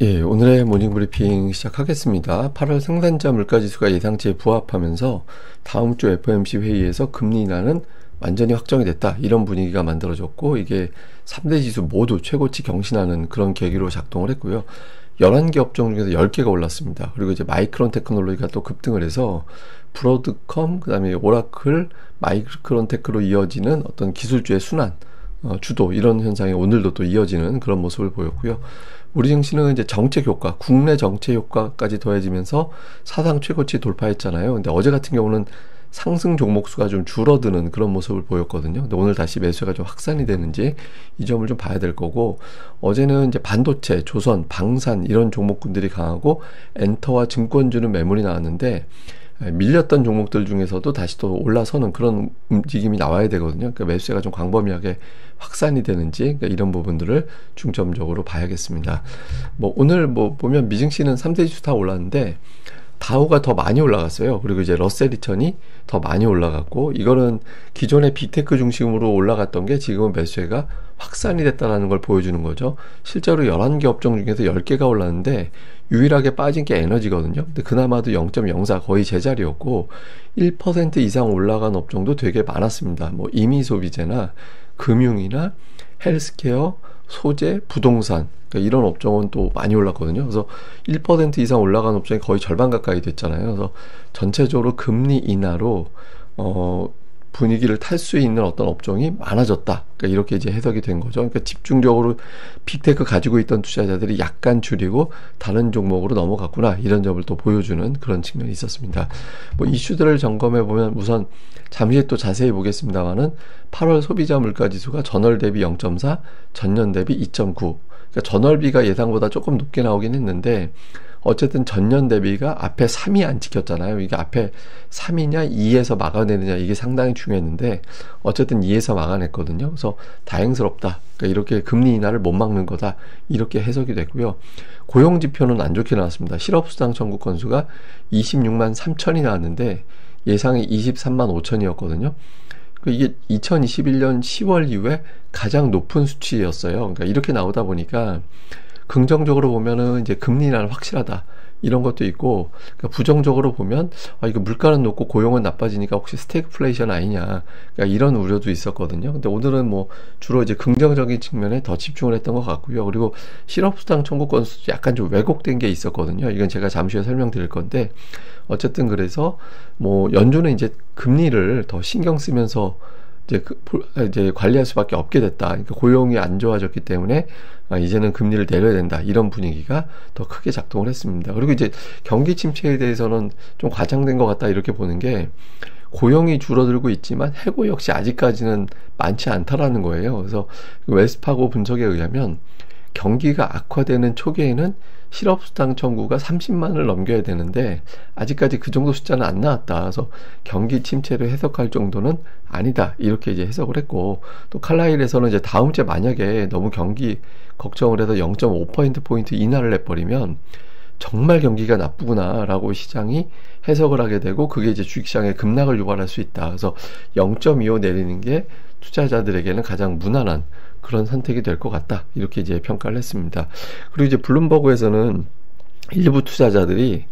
예, 오늘의 모닝 브리핑 시작하겠습니다. 8월 생산자 물가지수가 예상치에 부합하면서 다음 주 FOMC 회의에서 금리 인하는 완전히 확정이 됐다. 이런 분위기가 만들어졌고, 이게 3대 지수 모두 최고치 경신하는 그런 계기로 작동을 했고요. 11개 업종 중에서 10개가 올랐습니다. 그리고 이제 마이크론 테크놀로지가 또 급등을 해서 브로드컴, 그 다음에 오라클, 마이크론 테크로 이어지는 어떤 기술주의 순환, 주도, 이런 현상이 오늘도 또 이어지는 그런 모습을 보였고요. 우리 증시는 이제 정책 효과, 국내 정책 효과까지 더해지면서 사상 최고치 돌파했잖아요. 근데 어제 같은 경우는 상승 종목 수가 좀 줄어드는 그런 모습을 보였거든요. 근데 오늘 다시 매수가 좀 확산이 되는지 이 점을 좀 봐야 될 거고, 어제는 이제 반도체, 조선, 방산 이런 종목군들이 강하고 엔터와 증권주는 매물이 나왔는데, 밀렸던 종목들 중에서도 다시 또 올라서는 그런 움직임이 나와야 되거든요. 그러니까 매수세가 좀 광범위하게 확산이 되는지, 그러니까 이런 부분들을 중점적으로 봐야겠습니다. 오늘 보면 미증시는 3대 지수 다 올랐는데 다우가 더 많이 올라갔어요. 그리고 이제 러셀 2000이 더 많이 올라갔고, 이거는 기존의 빅테크 중심으로 올라갔던 게 지금은 매수세가 확산이 됐다는 걸 보여주는 거죠. 실제로 11개 업종 중에서 10개가 올랐는데 유일하게 빠진 게 에너지거든요. 근데 그나마도 0.04 거의 제자리였고, 1% 이상 올라간 업종도 되게 많았습니다. 임의소비재나 금융이나 헬스케어, 소재, 부동산, 그러니까 이런 업종은 또 많이 올랐거든요. 그래서 1% 이상 올라간 업종이 거의 절반 가까이 됐잖아요. 그래서 전체적으로 금리 인하로 분위기를 탈 수 있는 어떤 업종이 많아졌다. 그러니까 이렇게 이제 해석이 된 거죠. 그러니까 집중적으로 빅테크 가지고 있던 투자자들이 약간 줄이고 다른 종목으로 넘어갔구나, 이런 점을 또 보여주는 그런 측면이 있었습니다. 이슈들을 점검해 보면 우선 잠시 또 자세히 보겠습니다만은 8월 소비자 물가지수가 전월 대비 0.4, 전년 대비 2.9. 그러니까 전월비가 예상보다 조금 높게 나오긴 했는데, 어쨌든 전년 대비가 앞에 3이 안 찍혔잖아요. 이게 앞에 3이냐 2에서 막아내느냐, 이게 상당히 중요했는데 어쨌든 2에서 막아냈거든요. 그래서 다행스럽다. 그러니까 이렇게 금리 인하를 못 막는 거다, 이렇게 해석이 됐고요. 고용지표는 안 좋게 나왔습니다. 실업수당 청구 건수가 26만 3천이 나왔는데 예상이 23만 5천이었거든요. 이게 2021년 10월 이후에 가장 높은 수치였어요. 그러니까 이렇게 나오다 보니까 긍정적으로 보면은 이제 금리 인하는 확실하다, 이런 것도 있고, 그러니까 부정적으로 보면 이거 물가는 높고 고용은 나빠지니까 혹시 스태그플레이션 아니냐, 그러니까 이런 우려도 있었거든요. 근데 오늘은 주로 이제 긍정적인 측면에 더 집중을 했던 것 같고요. 그리고 실업수당 청구 건수도 약간 좀 왜곡된 게 있었거든요. 이건 제가 잠시 후에 설명드릴 건데, 어쨌든 그래서 연준은 이제 금리를 더 신경 쓰면서 이제 관리할 수밖에 없게 됐다. 그러니까 고용이 안 좋아졌기 때문에 이제는 금리를 내려야 된다, 이런 분위기가 더 크게 작동을 했습니다. 그리고 이제 경기 침체에 대해서는 좀 과장된 것 같다, 이렇게 보는 게, 고용이 줄어들고 있지만 해고 역시 아직까지는 많지 않다라는 거예요. 그래서 웰스파고 분석에 의하면 경기가 악화되는 초기에는 실업수당 청구가 30만을 넘겨야 되는데 아직까지 그 정도 숫자는 안 나왔다. 그래서 경기 침체를 해석할 정도는 아니다, 이렇게 이제 해석을 했고, 또 칼라일에서는 이제 다음 주에 만약에 너무 경기 걱정을 해서 0.5%포인트 인하를 해버리면 정말 경기가 나쁘구나 라고 시장이 해석을 하게 되고, 그게 이제 주식시장에 급락을 유발할 수 있다. 그래서 0.25 내리는 게 투자자들에게는 가장 무난한 그런 선택이 될 것 같다, 이렇게 이제 평가를 했습니다. 그리고 이제 블룸버그에서는 일부 투자자들이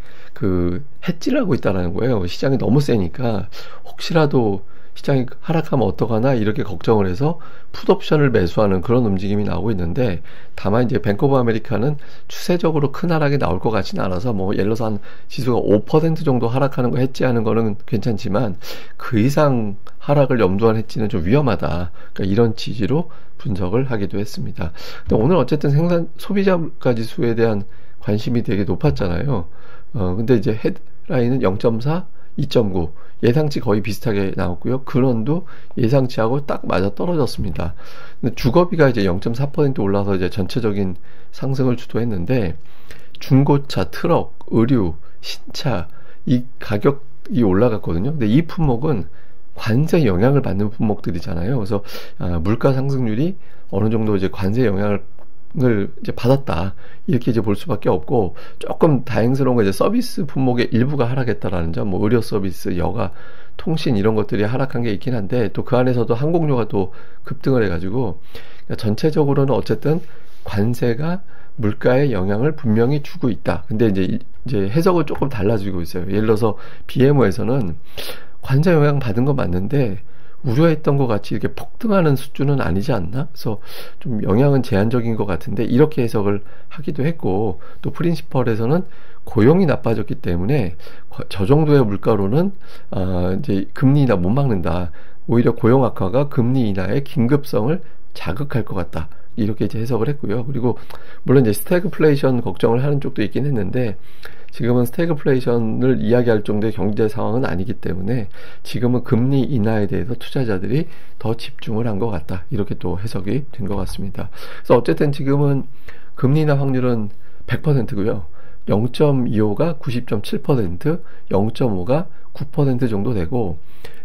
해지를 하고 있다는 거예요. 시장이 너무 세니까 혹시라도 시장이 하락하면 어떡하나, 이렇게 걱정을 해서 풋옵션을 매수하는 그런 움직임이 나오고 있는데, 다만 이제 뱅크 오브 아메리카는 추세적으로 큰 하락이 나올 것 같지는 않아서 예를 들어서 한 지수가 5% 정도 하락하는 거 해지하는 거는 괜찮지만 그 이상 하락을 염두한 해지는 좀 위험하다, 그러니까 이런 취지로 분석을 하기도 했습니다. 근데 오늘 어쨌든 소비자 물가지수에 대한 관심이 되게 높았잖아요. 근데 이제 헤드라인은 0.4, 2.9, 예상치 거의 비슷하게 나왔고요. 근원도 예상치하고 딱 맞아 떨어졌습니다. 근데 주거비가 이제 0.4% 올라서 이제 전체적인 상승을 주도했는데, 중고차, 트럭, 의류, 신차, 이 가격이 올라갔거든요. 근데 이 품목은 관세 영향을 받는 품목들이잖아요. 그래서 물가 상승률이 어느 정도 이제 관세 영향을 이제 받았다, 이렇게 이제 볼 수밖에 없고, 조금 다행스러운 건 이제 서비스 품목의 일부가 하락했다라는 점, 의료 서비스, 여가, 통신 이런 것들이 하락한 게 있긴 한데, 또 그 안에서도 항공료가 또 급등을 해가지고, 그러니까 전체적으로는 어쨌든 관세가 물가에 영향을 분명히 주고 있다. 근데 이제 해석은 조금 달라지고 있어요. 예를 들어서 BMO에서는 관세 영향 받은 건 맞는데 우려했던 것 같이 이렇게 폭등하는 수준은 아니지 않나? 그래서 좀 영향은 제한적인 것 같은데 이렇게 해석을 하기도 했고, 또 프린시펄에서는 고용이 나빠졌기 때문에 저 정도의 물가로는 이제 금리 인하 못 막는다. 오히려 고용 악화가 금리 인하의 긴급성을 자극할 것 같다. 이렇게 이제 해석을 했고요. 그리고 물론 이제 스태그플레이션 걱정을 하는 쪽도 있긴 했는데 지금은 스태그플레이션을 이야기할 정도의 경제 상황은 아니기 때문에 지금은 금리 인하에 대해서 투자자들이 더 집중을 한 것 같다. 이렇게 또 해석이 된 것 같습니다. 그래서 어쨌든 지금은 금리 인하 확률은 100%고요. 0.25가 90.7%, 0.5가 9% 정도 되고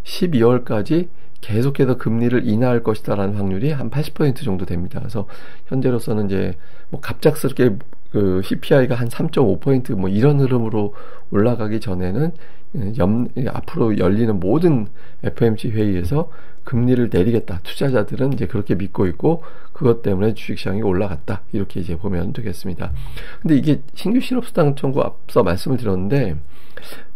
12월까지 계속해서 금리를 인하할 것이다라는 확률이 한 80% 정도 됩니다. 그래서 현재로서는 이제 뭐 갑작스럽게 그 CPI가 한 3.5% 뭐 이런 흐름으로 올라가기 전에는 앞으로 열리는 모든 FOMC 회의에서 금리를 내리겠다. 투자자들은 이제 그렇게 믿고 있고 그것 때문에 주식시장이 올라갔다. 이렇게 이제 보면 되겠습니다. 근데 이게 신규 실업수당 청구 앞서 말씀을 드렸는데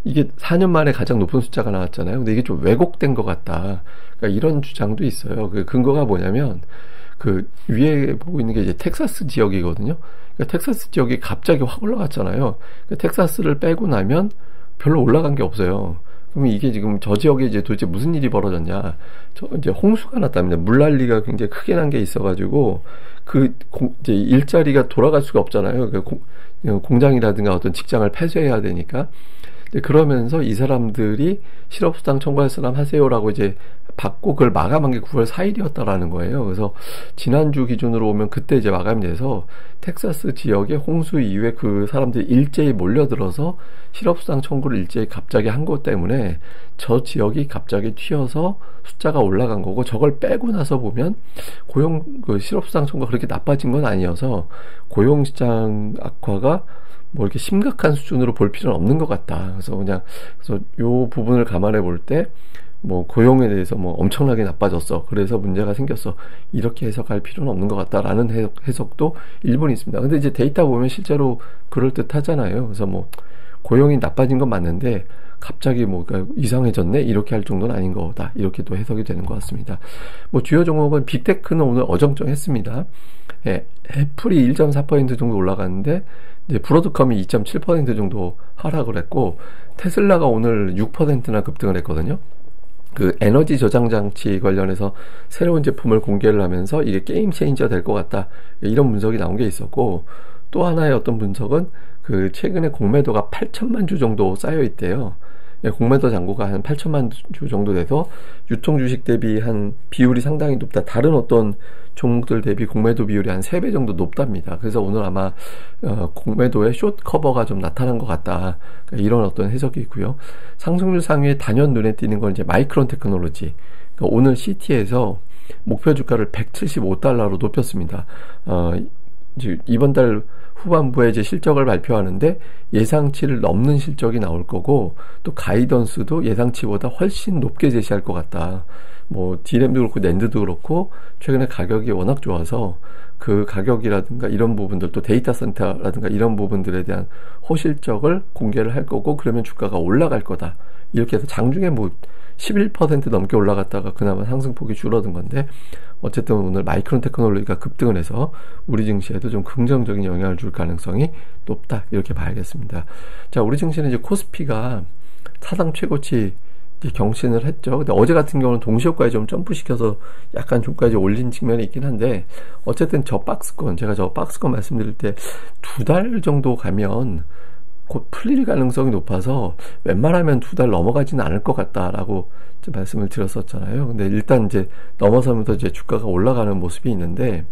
이게 4년 만에 가장 높은 숫자가 나왔잖아요. 근데 이게 좀 왜곡된 것 같다. 그러니까 이런 주장도 있어요. 그 근거가 뭐냐면 그 위에 보고 있는 게 이제 텍사스 지역이거든요. 그러니까 텍사스 지역이 갑자기 확 올라갔잖아요. 그러니까 텍사스를 빼고 나면 별로 올라간 게 없어요. 그러면 이게 지금 저 지역에 이제 도대체 무슨 일이 벌어졌냐? 이제 홍수가 났답니다. 물난리가 굉장히 크게 난 게 있어가지고 이제 일자리가 돌아갈 수가 없잖아요. 공장이라든가 어떤 직장을 폐쇄해야 되니까. 그러면서 이 사람들이 실업수당 청구할 사람 하세요라고 이제 받고 그걸 마감한 게 9월 4일이었다라는 거예요. 그래서 지난주 기준으로 오면 그때 이제 마감이 돼서 텍사스 지역의 홍수 이후에 그 사람들이 일제히 몰려들어서 실업수당 청구를 일제히 갑자기 한 것 때문에 저 지역이 갑자기 튀어서 숫자가 올라간 거고, 저걸 빼고 나서 보면 실업수당 청구가 그렇게 나빠진 건 아니어서 고용시장 악화가 뭐 이렇게 심각한 수준으로 볼 필요는 없는 것 같다. 그래서 요 부분을 감안해 볼 때 뭐 고용에 대해서 뭐 엄청나게 나빠졌어. 그래서 문제가 생겼어. 이렇게 해석할 필요는 없는 것 같다라는 해석도 일본이 있습니다. 근데 이제 데이터 보면 실제로 그럴 듯 하잖아요. 그래서 뭐 고용이 나빠진 건 맞는데 갑자기 그러니까 이상해졌네? 이렇게 할 정도는 아닌 거다. 이렇게 또 해석이 되는 것 같습니다. 뭐 주요 종목은 빅테크는 오늘 어정쩡했습니다. 예, 애플이 1.4% 정도 올라갔는데 이제 브로드컴이 2.7% 정도 하락을 했고, 테슬라가 오늘 6%나 급등을 했거든요. 그 에너지 저장 장치 관련해서 새로운 제품을 공개를 하면서 이게 게임 체인저 될 것 같다. 이런 분석이 나온 게 있었고, 또 하나의 어떤 분석은 그 최근에 공매도가 8천만 주 정도 쌓여 있대요. 공매도 잔고가 한 8천만 주 정도 돼서 유통 주식 대비 한 비율이 상당히 높다. 다른 어떤 종목들 대비 공매도 비율이 한 3배 정도 높답니다. 그래서 오늘 아마 공매도의 숏 커버가 좀 나타난 것 같다. 그러니까 이런 어떤 해석이 있고요. 상승률 상위에 단연 눈에 띄는 건 이제 마이크론 테크놀로지. 그러니까 오늘 CT에서 목표 주가를 175달러로 높였습니다. 이제 이번 달 후반부에 이제 실적을 발표하는데 예상치를 넘는 실적이 나올 거고, 또 가이던스도 예상치보다 훨씬 높게 제시할 것 같다. 뭐 D램도 그렇고 낸드도 그렇고 최근에 가격이 워낙 좋아서 그 가격이라든가 이런 부분들, 또 데이터 센터라든가 이런 부분들에 대한 호실적을 공개를 할 거고, 그러면 주가가 올라갈 거다. 이렇게 해서 장중에 뭐 11% 넘게 올라갔다가 그나마 상승폭이 줄어든 건데, 어쨌든 오늘 마이크론 테크놀로지가 급등을 해서 우리 증시에도 좀 긍정적인 영향을 줄 가능성이 높다. 이렇게 봐야겠습니다. 자, 우리 증시는 이제 코스피가 사상 최고치 경신을 했죠. 근데 어제 같은 경우는 동시효과에 좀 점프시켜서 약간 종가에 올린 측면이 있긴 한데, 어쨌든 제가 저 박스권 말씀드릴 때 2달 정도 가면 곧 풀릴 가능성이 높아서 웬만하면 2달 넘어가지는 않을 것 같다라고 말씀을 드렸었잖아요. 근데 일단 이제 넘어서면서 이제 주가가 올라가는 모습이 있는데,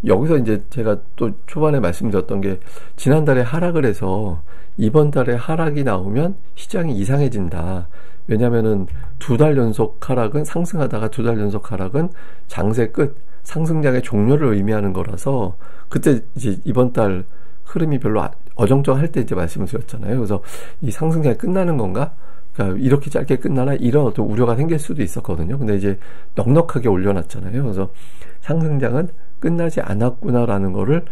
여기서 이제 제가 또 초반에 말씀드렸던 게, 지난달에 하락을 해서 이번 달에 하락이 나오면 시장이 이상해진다. 왜냐면은 2달 연속 하락은, 상승하다가 2달 연속 하락은 장세 끝, 상승장의 종료를 의미하는 거라서, 그때 이제 이번 달 흐름이 별로 어정쩡할 때 이제 말씀을 드렸잖아요. 그래서 이 상승장이 끝나는 건가? 그러니까 이렇게 짧게 끝나나? 이런 어떤 우려가 생길 수도 있었거든요. 근데 이제 넉넉하게 올려놨잖아요. 그래서 상승장은 끝나지 않았구나라는 거를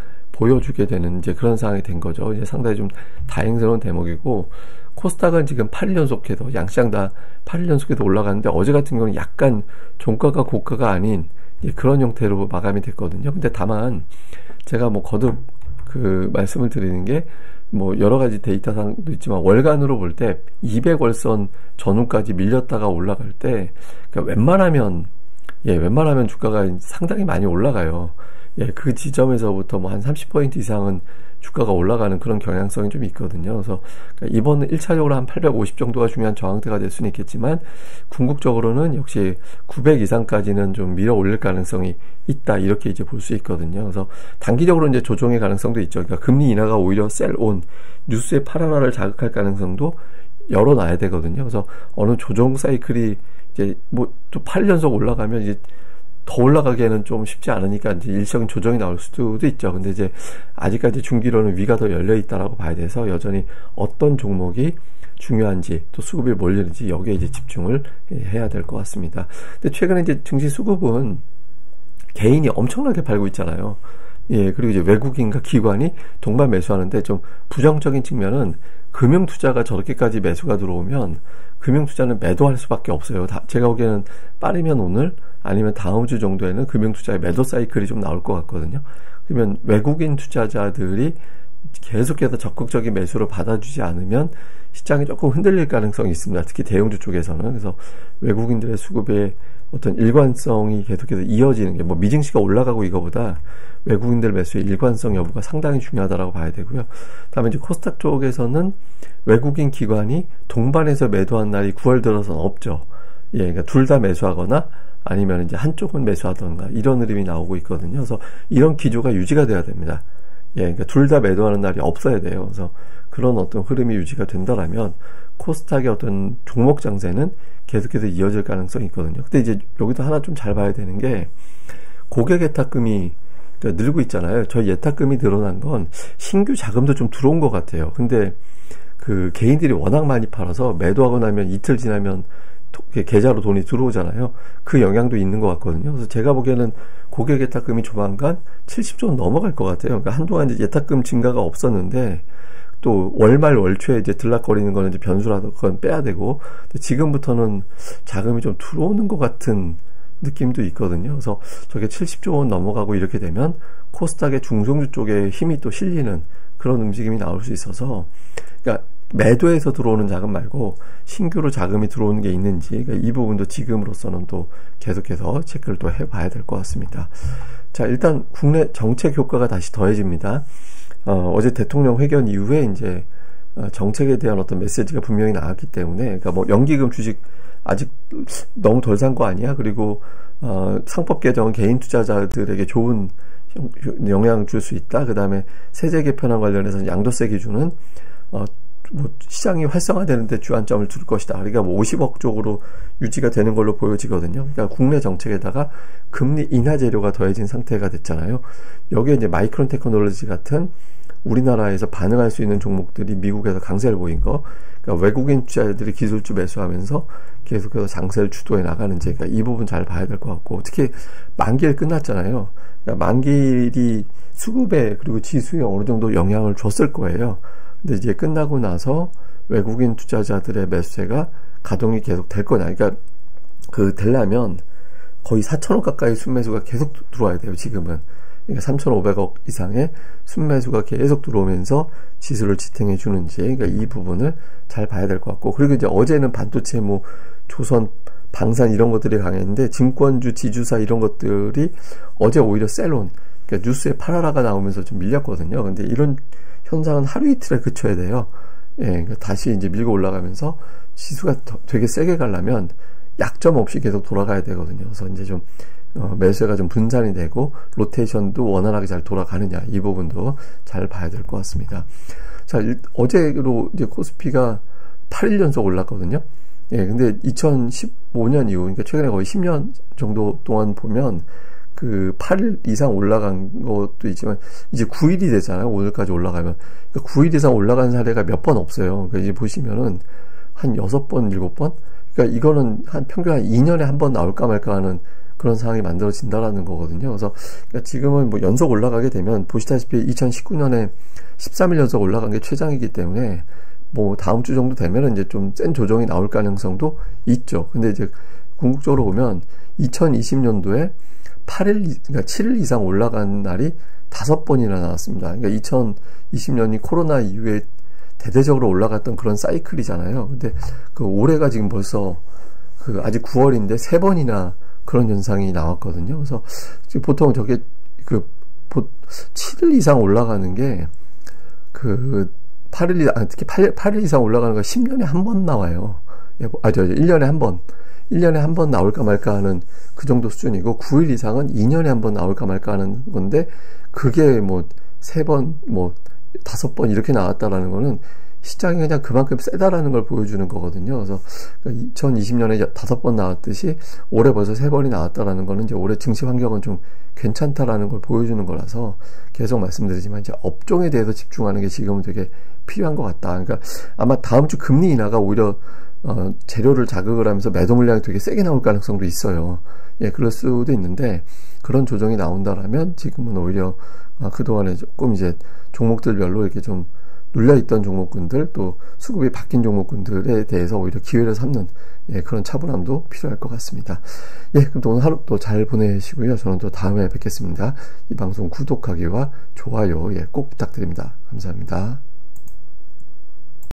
보여주게 되는 이제 그런 상황이 된 거죠. 이제 상당히 좀 다행스러운 대목이고, 코스닥은 지금 8일 연속해서 양시장 다 8일 연속해서 올라가는데, 어제 같은 경우는 약간 종가가 고가가 아닌 그런 형태로 마감이 됐거든요. 근데 다만 제가 뭐 거듭 그 말씀을 드리는 게, 뭐 여러 가지 데이터상도 있지만 월간으로 볼 때 200월선 전후까지 밀렸다가 올라갈 때, 그러니까 웬만하면 주가가 상당히 많이 올라가요. 그 지점에서부터 뭐 한 30% 이상은 주가가 올라가는 그런 경향성이 좀 있거든요. 그래서 이번 1차적으로 한 850 정도가 중요한 저항대가 될 수는 있겠지만, 궁극적으로는 역시 900 이상까지는 좀 밀어 올릴 가능성이 있다, 이렇게 이제 볼 수 있거든요. 그래서 단기적으로 이제 조정의 가능성도 있죠. 그러니까 금리 인하가 오히려 셀온, 뉴스의 파라라를 자극할 가능성도 열어놔야 되거든요. 그래서 어느 조정 사이클이 이제 뭐 또 8연속 올라가면 이제 더 올라가기에는 좀 쉽지 않으니까 이제 일시적인 조정이 나올 수도 있죠. 근데 이제 아직까지 중기로는 위가 더 열려 있다라고 봐야 돼서, 여전히 어떤 종목이 중요한지, 또 수급이 몰리는지 여기에 이제 집중을 해야 될 것 같습니다. 근데 최근에 이제 증시 수급은 개인이 엄청나게 팔고 있잖아요. 그리고 이제 외국인과 기관이 동반 매수하는데, 좀 부정적인 측면은 금융투자가 저렇게까지 매수가 들어오면 금융투자는 매도할 수밖에 없어요. 제가 보기에는 빠르면 오늘 아니면 다음 주 정도에는 금융투자의 매도 사이클이 좀 나올 것 같거든요. 그러면 외국인 투자자들이 계속해서 적극적인 매수를 받아주지 않으면 시장이 조금 흔들릴 가능성이 있습니다. 특히 대형주 쪽에서는. 그래서 외국인들의 수급의 어떤 일관성이 계속해서 이어지는 게, 뭐 미증시가 올라가고 이거보다 외국인들 매수의 일관성 여부가 상당히 중요하다라고 봐야 되고요. 다음에 이제 코스닥 쪽에서는 외국인 기관이 동반해서 매도한 날이 9월 들어서는 없죠. 그러니까 둘 다 매수하거나 아니면 이제 한쪽은 매수하던가 이런 흐름이 나오고 있거든요. 그래서 이런 기조가 유지가 돼야 됩니다. 그러니까 둘 다 매도하는 날이 없어야 돼요. 그래서 그런 어떤 흐름이 유지가 된다라면 코스닥의 어떤 종목 장세는 계속해서 이어질 가능성이 있거든요. 근데 이제 여기도 하나 좀 잘 봐야 되는 게, 고객 예탁금이 늘고 있잖아요. 저희 예탁금이 늘어난 건 신규 자금도 좀 들어온 것 같아요. 근데 그 개인들이 워낙 많이 팔아서 매도하고 나면 이틀 지나면 계좌로 돈이 들어오잖아요. 그 영향도 있는 것 같거든요. 그래서 제가 보기에는 고객 예탁금이 조만간 70조 원 넘어갈 것 같아요. 그러니까 한동안 이제 예탁금 증가가 없었는데, 또 월말 월초에 이제 들락거리는 거는 이제 변수라도 그건 빼야 되고, 지금부터는 자금이 좀 들어오는 것 같은 느낌도 있거든요. 그래서 저게 70조 원 넘어가고 이렇게 되면 코스닥의 중성주 쪽에 힘이 또 실리는 그런 움직임이 나올 수 있어서, 그러니까 매도에서 들어오는 자금 말고 신규로 자금이 들어오는 게 있는지, 그러니까 이 부분도 지금으로서는 또 계속해서 체크를 또 해봐야 될 것 같습니다. 자, 일단 국내 정책 효과가 다시 더해집니다. 어제 대통령 회견 이후에 이제 정책에 대한 어떤 메시지가 분명히 나왔기 때문에, 그러니까 뭐 연기금 주식 아직 너무 덜 산 거 아니야? 그리고 상법 개정은 개인 투자자들에게 좋은 영향을 줄 수 있다. 그 다음에 세제 개편안 관련해서 양도세 기준은 뭐 시장이 활성화되는데 주안점을 둘 것이다. 그러니까 뭐 50억 쪽으로 유지가 되는 걸로 보여지거든요. 그러니까 국내 정책에다가 금리 인하 재료가 더해진 상태가 됐잖아요. 여기에 이제 마이크론 테크놀로지 같은 우리나라에서 반응할 수 있는 종목들이 미국에서 강세를 보인 거, 그러니까 외국인 투자자들이 기술주 매수하면서 계속해서 장세를 주도해 나가는지, 그러니까 이 부분 잘 봐야 될 것 같고, 특히 만기일 끝났잖아요. 그러니까 만기일이 수급에 그리고 지수에 어느 정도 영향을 줬을 거예요. 근데 이제 끝나고 나서 외국인 투자자들의 매수세가 가동이 계속 될 거냐. 그러니까 되려면 거의 4천억 가까이 순매수가 계속 들어와야 돼요, 지금은. 그러니까 3,500억 이상의 순매수가 계속 들어오면서 지수를 지탱해 주는지, 그러니까 이 부분을 잘 봐야 될 것 같고, 그리고 이제 어제는 반도체, 뭐, 조선, 방산 이런 것들이 강했는데, 증권주, 지주사 이런 것들이 어제 오히려 셀온, 그러니까 뉴스에 파라라가 나오면서 좀 밀렸거든요. 근데 이런 현상은 하루 이틀에 그쳐야 돼요. 그러니까 다시 이제 밀고 올라가면서 지수가 되게 세게 가려면 약점 없이 계속 돌아가야 되거든요. 그래서 이제 좀 매수가 좀 분산이 되고 로테이션도 원활하게 잘 돌아가느냐, 이 부분도 잘 봐야 될 것 같습니다. 자, 어제로 이제 코스피가 8일 연속 올랐거든요. 근데 2015년 이후, 그러니까 최근에 거의 10년 정도 동안 보면 8일 이상 올라간 것도 있지만, 이제 9일이 되잖아요. 오늘까지 올라가면. 그러니까 9일 이상 올라간 사례가 몇 번 없어요. 그러니까 이제 보시면은 한 6번, 7번? 그러니까 이거는 평균 한 2년에 한 번 나올까 말까 하는 그런 상황이 만들어진다라는 거거든요. 그래서 그러니까 지금은 뭐 연속 올라가게 되면 보시다시피 2019년에 13일 연속 올라간 게 최장이기 때문에 뭐 다음 주 정도 되면 이제 좀 센 조정이 나올 가능성도 있죠. 근데 이제 궁극적으로 보면 2020년도에 그러니까 7일 이상 올라간 날이 5번이나 나왔습니다. 그러니까 2020년이 코로나 이후에 대대적으로 올라갔던 그런 사이클이잖아요. 근데 그 올해가 지금 벌써 아직 9월인데 3번이나 그런 현상이 나왔거든요. 그래서 지금 보통 저게 7일 이상 올라가는 게 특히 8일 이상 올라가는 거 10년에 한 번 나와요. 1년에 한 번. 1년에 한 번 나올까 말까 하는 그 정도 수준이고 9일 이상은 2년에 한 번 나올까 말까 하는 건데 그게 뭐 3번, 뭐 5번 이렇게 나왔다라는 거는 시장이 그냥 그만큼 세다라는 걸 보여주는 거거든요. 그래서 2020년에 5번 나왔듯이 올해 벌써 3번이 나왔다라는 거는 이제 올해 증시 환경은 좀 괜찮다라는 걸 보여주는 거라서 계속 말씀드리지만 이제 업종에 대해서 집중하는 게 지금은 되게 필요한 것 같다. 그러니까 아마 다음 주 금리 인하가 오히려 재료를 자극을 하면서 매도 물량이 되게 세게 나올 가능성도 있어요. 예, 그럴 수도 있는데 그런 조정이 나온다라면 지금은 오히려 그동안에 조금 이제 종목들별로 이렇게 좀 눌려있던 종목군들 또 수급이 바뀐 종목군들에 대해서 오히려 기회를 삼는 그런 차분함도 필요할 것 같습니다. 예, 그럼 또 오늘 하루 또 잘 보내시고요. 저는 또 다음에 뵙겠습니다. 이 방송 구독하기와 좋아요 꼭 부탁드립니다. 감사합니다.